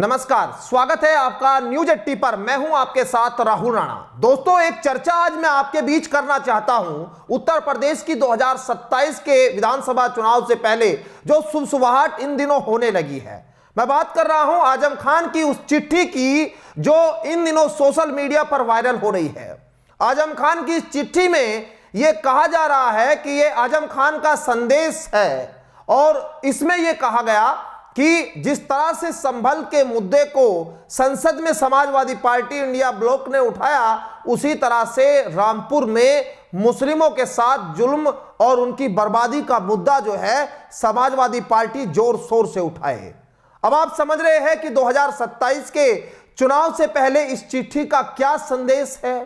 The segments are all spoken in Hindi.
नमस्कार, स्वागत है आपका न्यूज 80 पर। मैं हूं आपके साथ राहुल राणा। दोस्तों, एक चर्चा आज मैं आपके बीच करना चाहता हूं। उत्तर प्रदेश की 2027 के विधानसभा चुनाव से पहले जो सुसुवाहट इन दिनों होने लगी है, मैं बात कर रहा हूं आजम खान की उस चिट्ठी की जो इन दिनों सोशल मीडिया पर वायरल हो रही है। आजम खान की इस चिट्ठी में यह कहा जा रहा है कि यह आजम खान का संदेश है और इसमें यह कहा गया कि जिस तरह से संभल के मुद्दे को संसद में समाजवादी पार्टी इंडिया ब्लॉक ने उठाया, उसी तरह से रामपुर में मुस्लिमों के साथ जुल्म और उनकी बर्बादी का मुद्दा जो है समाजवादी पार्टी जोर शोर से उठाए। अब आप समझ रहे हैं कि 2027 के चुनाव से पहले इस चिट्ठी का क्या संदेश है।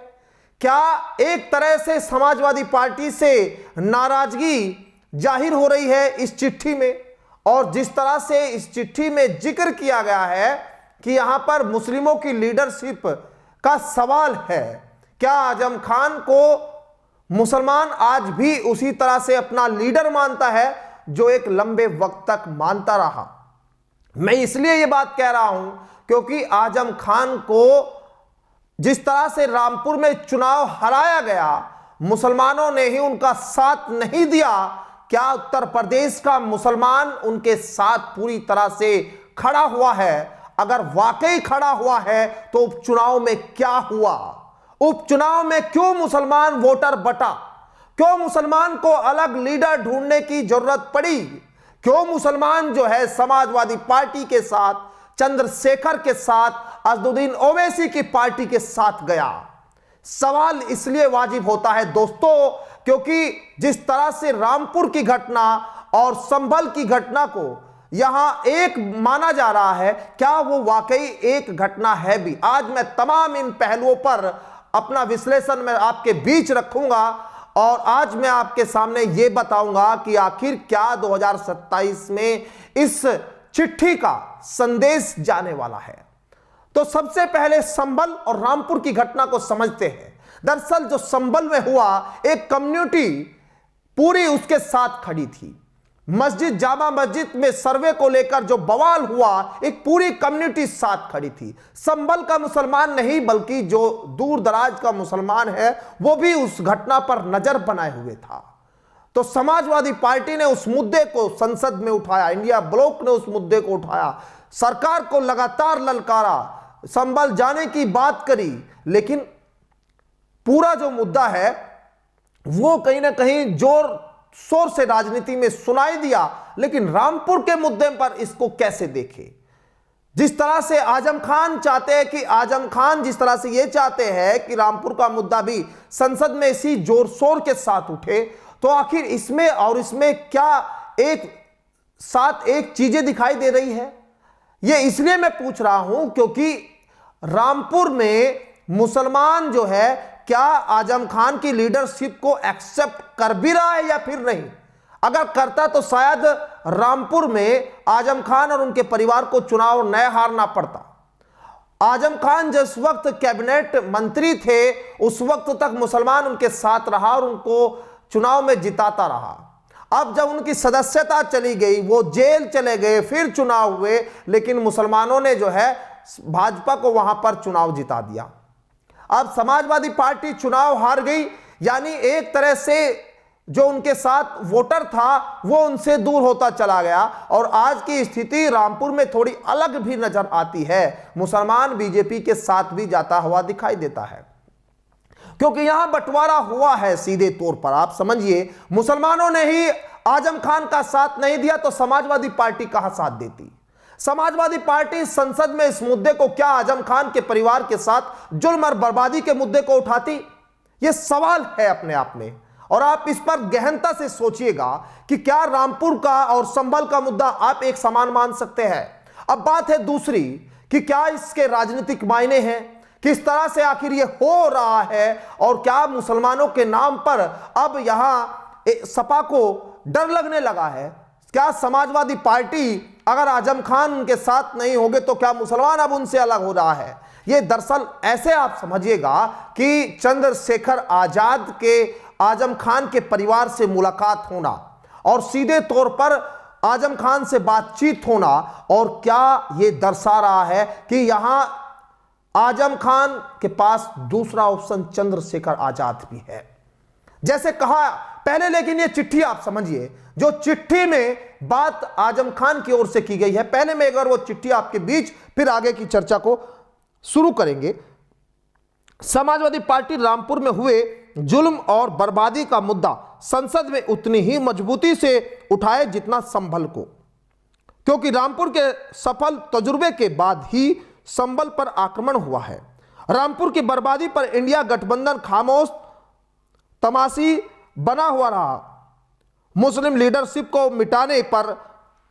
क्या एक तरह से समाजवादी पार्टी से नाराजगी जाहिर हो रही है इस चिट्ठी में, और जिस तरह से इस चिट्ठी में जिक्र किया गया है कि यहां पर मुस्लिमों की लीडरशिप का सवाल है। क्या आजम खान को मुसलमान आज भी उसी तरह से अपना लीडर मानता है जो एक लंबे वक्त तक मानता रहा। मैं इसलिए यह बात कह रहा हूं क्योंकि आजम खान को जिस तरह से रामपुर में चुनाव हराया गया, मुसलमानों ने ही उनका साथ नहीं दिया। क्या उत्तर प्रदेश का मुसलमान उनके साथ पूरी तरह से खड़ा हुआ है? अगर वाकई खड़ा हुआ है तो उपचुनाव में क्या हुआ? उपचुनाव में क्यों मुसलमान वोटर बटा? क्यों मुसलमान को अलग लीडर ढूंढने की जरूरत पड़ी? क्यों मुसलमान जो है समाजवादी पार्टी के साथ, चंद्रशेखर के साथ, असदुद्दीन ओवैसी की पार्टी के साथ गया? सवाल इसलिए वाजिब होता है दोस्तों क्योंकि जिस तरह से रामपुर की घटना और संभल की घटना को यहां एक माना जा रहा है, क्या वो वाकई एक घटना है भी? आज मैं तमाम इन पहलुओं पर अपना विश्लेषण में आपके बीच रखूंगा और आज मैं आपके सामने ये बताऊंगा कि आखिर क्या 2027 में इस चिट्ठी का संदेश जाने वाला है। तो सबसे पहले संभल और रामपुर की घटना को समझते हैं। दरअसल जो संभल में हुआ, एक कम्युनिटी पूरी उसके साथ खड़ी थी। मस्जिद, जामा मस्जिद में सर्वे को लेकर जो बवाल हुआ, एक पूरी कम्युनिटी साथ खड़ी थी। संभल का मुसलमान नहीं बल्कि जो दूर दराज का मुसलमान है वो भी उस घटना पर नजर बनाए हुए था। तो समाजवादी पार्टी ने उस मुद्दे को संसद में उठाया, इंडिया ब्लॉक ने उस मुद्दे को उठाया, सरकार को लगातार ललकारा, संभल जाने की बात करी, लेकिन पूरा जो मुद्दा है वो कहीं ना कहीं जोर शोर से राजनीति में सुनाई दिया। लेकिन रामपुर के मुद्दे पर इसको कैसे देखें? जिस तरह से आजम खान चाहते हैं कि आजम खान जिस तरह से ये चाहते हैं कि रामपुर का मुद्दा भी संसद में इसी जोर शोर के साथ उठे, तो आखिर इसमें और इसमें क्या एक साथ एक चीजें दिखाई दे रही है? ये इसलिए मैं पूछ रहा हूं क्योंकि रामपुर में मुसलमान जो है क्या आजम खान की लीडरशिप को एक्सेप्ट कर भी रहा है या फिर नहीं? अगर करता तो शायद रामपुर में आजम खान और उनके परिवार को चुनाव न हारना पड़ता। आजम खान जिस वक्त कैबिनेट मंत्री थे उस वक्त तक मुसलमान उनके साथ रहा और उनको चुनाव में जिताता रहा। अब जब उनकी सदस्यता चली गई, वो जेल चले गए, फिर चुनाव हुए, लेकिन मुसलमानों ने जो है भाजपा को वहां पर चुनाव जिता दिया। अब समाजवादी पार्टी चुनाव हार गई, यानी एक तरह से जो उनके साथ वोटर था वो उनसे दूर होता चला गया। और आज की स्थिति रामपुर में थोड़ी अलग भी नजर आती है। मुसलमान बीजेपी के साथ भी जाता हुआ दिखाई देता है क्योंकि यहां बंटवारा हुआ है। सीधे तौर पर आप समझिए, मुसलमानों ने ही आजम खान का साथ नहीं दिया तो समाजवादी पार्टी कहां साथ देती? समाजवादी पार्टी संसद में इस मुद्दे को क्या आजम खान के परिवार के साथ जुल्म और बर्बादी के मुद्दे को उठाती? यह सवाल है अपने आप में, और आप इस पर गहनता से सोचिएगा कि क्या रामपुर का और संभल का मुद्दा आप एक समान मान सकते हैं? अब बात है दूसरी कि क्या इसके राजनीतिक मायने हैं, किस तरह से आखिर ये हो रहा है, और क्या मुसलमानों के नाम पर अब यहां सपा को डर लगने लगा है? क्या समाजवादी पार्टी अगर आजम खान के साथ नहीं होंगे तो क्या मुसलमान अब उनसे अलग हो रहा है? ये दरअसल ऐसे आप समझिएगा कि चंद्रशेखर आजाद के आजम खान के परिवार से मुलाकात होना और सीधे तौर पर आजम खान से बातचीत होना, और क्या यह दर्शा रहा है कि यहां आजम खान के पास दूसरा ऑप्शन चंद्रशेखर आजाद भी है, जैसे कहा पहले। लेकिन यह चिट्ठी आप समझिए, जो चिट्ठी में बात आजम खान की ओर से की गई है, पहले में अगर वो चिट्ठी आपके बीच, फिर आगे की चर्चा को शुरू करेंगे। समाजवादी पार्टी रामपुर में हुए जुल्म और बर्बादी का मुद्दा संसद में उतनी ही मजबूती से उठाए जितना संभल को, क्योंकि रामपुर के सफल तजुर्बे के बाद ही संभल पर आक्रमण हुआ है। रामपुर की बर्बादी पर इंडिया गठबंधन खामोश तमाशी बना हुआ रहा, मुस्लिम लीडरशिप को मिटाने पर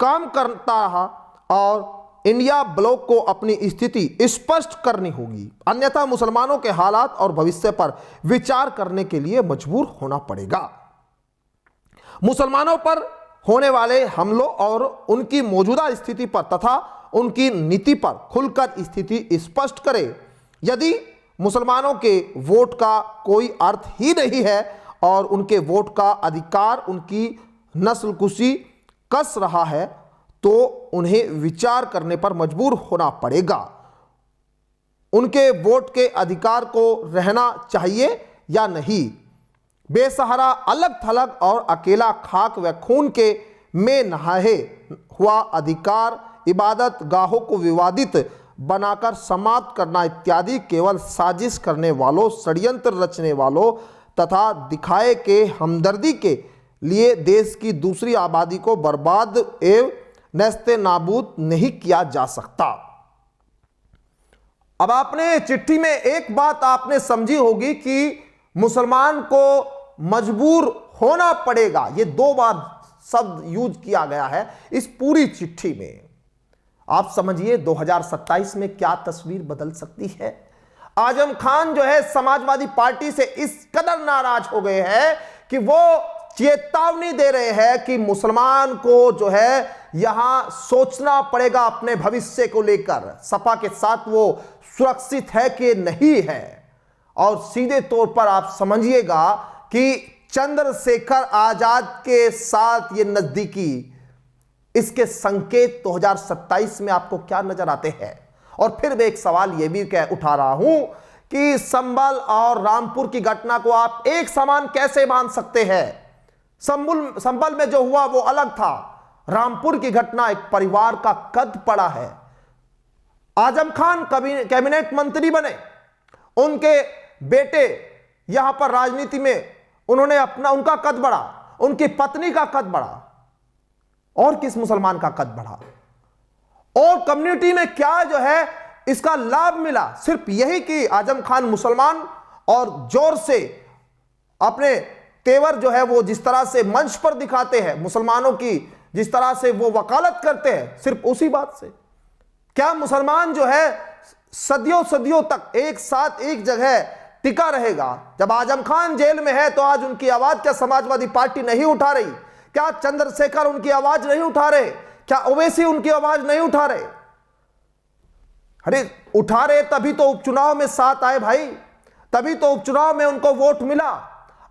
काम करता रहा, और इंडिया ब्लॉक को अपनी स्थिति स्पष्ट करनी होगी, अन्यथा मुसलमानों के हालात और भविष्य पर विचार करने के लिए मजबूर होना पड़ेगा। मुसलमानों पर होने वाले हमलों और उनकी मौजूदा स्थिति पर तथा उनकी नीति पर खुलकर स्थिति स्पष्ट करे। यदि मुसलमानों के वोट का कोई अर्थ ही नहीं है और उनके वोट का अधिकार उनकी नस्लकुशी कस रहा है, तो उन्हें विचार करने पर मजबूर होना पड़ेगा। उनके वोट के अधिकार को रहना चाहिए या नहीं। बेसहारा, अलग थलग और अकेला खाक व खून के में नहाए हुआ अधिकार, इबादत गाहों को विवादित बनाकर समाप्त करना इत्यादि केवल साजिश करने वालों, षड्यंत्र रचने वालों तथा दिखाए के हमदर्दी के लिए देश की दूसरी आबादी को बर्बाद एवं नस्ते नाबूद नहीं किया जा सकता। अब आपने चिट्ठी में एक बात आपने समझी होगी कि मुसलमान को मजबूर होना पड़ेगा, ये 2 बार शब्द यूज किया गया है इस पूरी चिट्ठी में। आप समझिए 2027 में क्या तस्वीर बदल सकती है। आजम खान जो है समाजवादी पार्टी से इस कदर नाराज हो गए हैं कि वो चेतावनी दे रहे हैं कि मुसलमान को जो है यहां सोचना पड़ेगा अपने भविष्य को लेकर, सपा के साथ वो सुरक्षित है कि नहीं है। और सीधे तौर पर आप समझिएगा कि चंद्रशेखर आजाद के साथ ये नजदीकी, इसके संकेत 2027 में आपको क्या नजर आते हैं। और फिर मैं एक सवाल यह भी उठा रहा हूं कि संभल और रामपुर की घटना को आप एक समान कैसे मान सकते हैं। संभल में जो हुआ वो अलग था, रामपुर की घटना एक परिवार का कद पड़ा है। आजम खान कैबिनेट मंत्री बने, उनके बेटे यहां पर राजनीति में उन्होंने उनका कद बढ़ा, उनकी पत्नी का कद बढ़ा, और किस मुसलमान का कद बढ़ा, और कम्युनिटी में क्या जो है इसका लाभ मिला। सिर्फ यही कि आजम खान मुसलमान और जोर से अपने तेवर जो है वो जिस तरह से मंच पर दिखाते हैं, मुसलमानों की जिस तरह से वो वकालत करते हैं, सिर्फ उसी बात से क्या मुसलमान जो है सदियों सदियों तक एक साथ एक जगह टिका रहेगा। जब आजम खान जेल में है तो आज उनकी आवाज क्या समाजवादी पार्टी नहीं उठा रही? क्या चंद्रशेखर उनकी आवाज नहीं उठा रहे? क्या ओवैसी उनकी आवाज नहीं उठा रहे? अरे उठा रहे तभी तो उपचुनाव में साथ आए भाई, तभी तो उपचुनाव में उनको वोट मिला।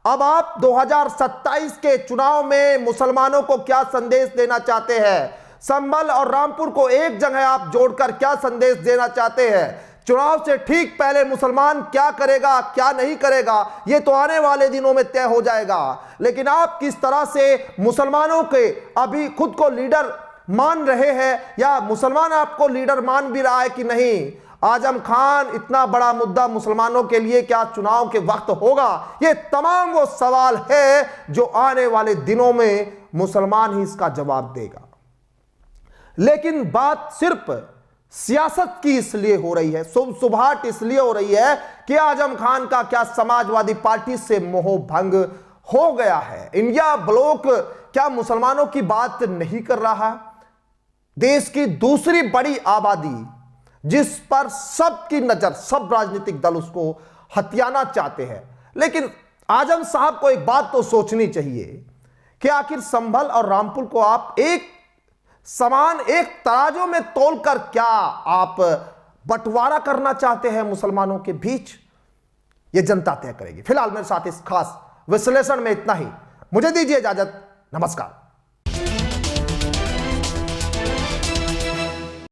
अब आप 2027 के चुनाव में मुसलमानों को क्या संदेश देना चाहते हैं? संभल और रामपुर को एक जगह आप जोड़कर क्या संदेश देना चाहते हैं? चुनाव से ठीक पहले मुसलमान क्या करेगा क्या नहीं करेगा यह तो आने वाले दिनों में तय हो जाएगा। लेकिन आप किस तरह से मुसलमानों के अभी खुद को लीडर मान रहे हैं, या मुसलमान आपको लीडर मान भी रहा है कि नहीं? आजम खान इतना बड़ा मुद्दा मुसलमानों के लिए क्या चुनाव के वक्त होगा? ये तमाम वो सवाल है जो आने वाले दिनों में मुसलमान ही इसका जवाब देगा। लेकिन बात सिर्फ सियासत की इसलिए हो रही है, सुबहाट इसलिए हो रही है कि आजम खान का क्या समाजवादी पार्टी से मोह भंग हो गया है। इंडिया ब्लॉक क्या मुसलमानों की बात नहीं कर रहा? देश की दूसरी बड़ी आबादी जिस पर सबकी नजर, सब राजनीतिक दल उसको हथियाना चाहते हैं। लेकिन आजम साहब को एक बात तो सोचनी चाहिए कि आखिर संभल और रामपुर को आप एक समान एक तराजू में तोलकर क्या आप बंटवारा करना चाहते हैं मुसलमानों के बीच? यह जनता तय करेगी। फिलहाल मेरे साथ इस खास विश्लेषण में इतना ही। मुझे दीजिए इजाजत। नमस्कार।